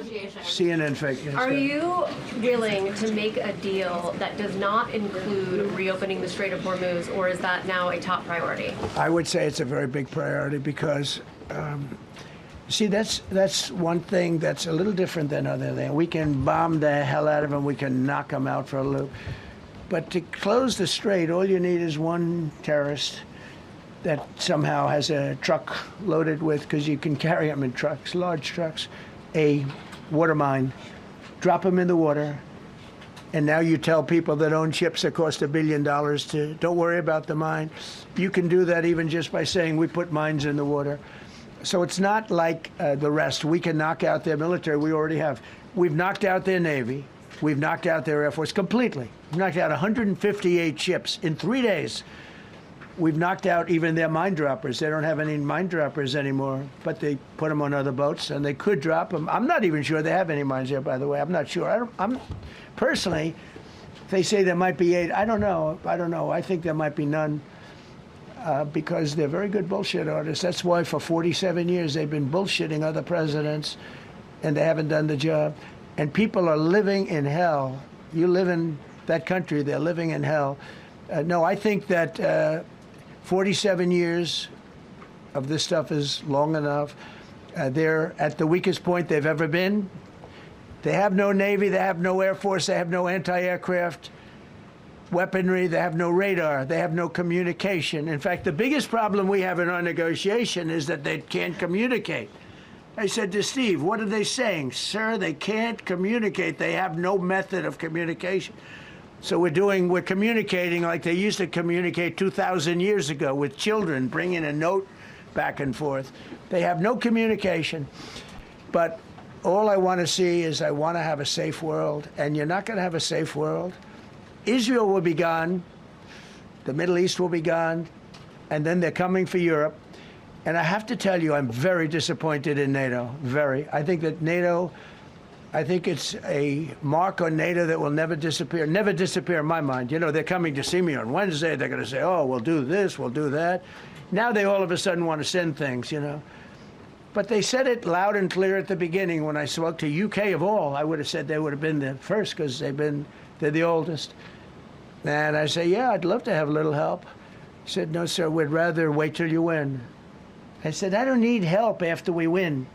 negotiations. CNN fake news. Are you willing to make a deal that does not include reopening the Strait of Hormuz, or is that now a top priority? I would say it's a very big priority because, see, that's one thing that's a little different than other things. We can bomb the hell out of them. We can knock them out for a loop. But to close the strait, all you need is one terrorist that somehow has a truck loaded with, because you can carry them in trucks, large trucks, a water mine, drop them in the water, and now you tell people that own ships that cost $1 billion to don't worry about the mine. You can do that even just by saying we put mines in the water. So it's not like the rest. We can knock out their military. We already have. We've knocked out their Navy. We've knocked out their Air Force completely. We've knocked out 158 ships in 3 days. We've knocked out even their mine droppers. They don't have any mine droppers anymore, but they put them on other boats, and they could drop them. I'm not even sure they have any mines there, by the way. I'm not sure. I'm personally, they say there might be 8. I don't know. I think there might be none because they're very good bullshit artists. That's why for 47 years they've been bullshitting other presidents, and they haven't done the job. And people are living in hell. You live in that country, they're living in hell. No, I think that 47 years of this stuff is long enough. They're at the weakest point they've ever been. They have no Navy, they have no Air Force, they have no anti-aircraft weaponry, they have no radar, they have no communication. In fact, the biggest problem we have in our negotiation is that they can't communicate. I said to Steve, what are they saying? Sir, they can't communicate. They have no method of communication. So we're communicating like they used to communicate 2,000 years ago with children, bringing a note back and forth. They have no communication. But all I want to see is I want to have a safe world, and you're not going to have a safe world. Israel will be gone. The Middle East will be gone. And then they're coming for Europe. And I have to tell you, I'm very disappointed in NATO, very. I think that NATO, I think it's a mark on NATO that will never disappear in my mind. You know, they're coming to see me on Wednesday. They're going to say, oh, we'll do this, we'll do that. Now they all of a sudden want to send things, you know. But they said it loud and clear at the beginning. When I spoke to UK of all, I would have said they would have been the first because they're the oldest. And I say, yeah, I'd love to have a little help. He said, no, sir, we'd rather wait till you win. I said, I don't need help after we win.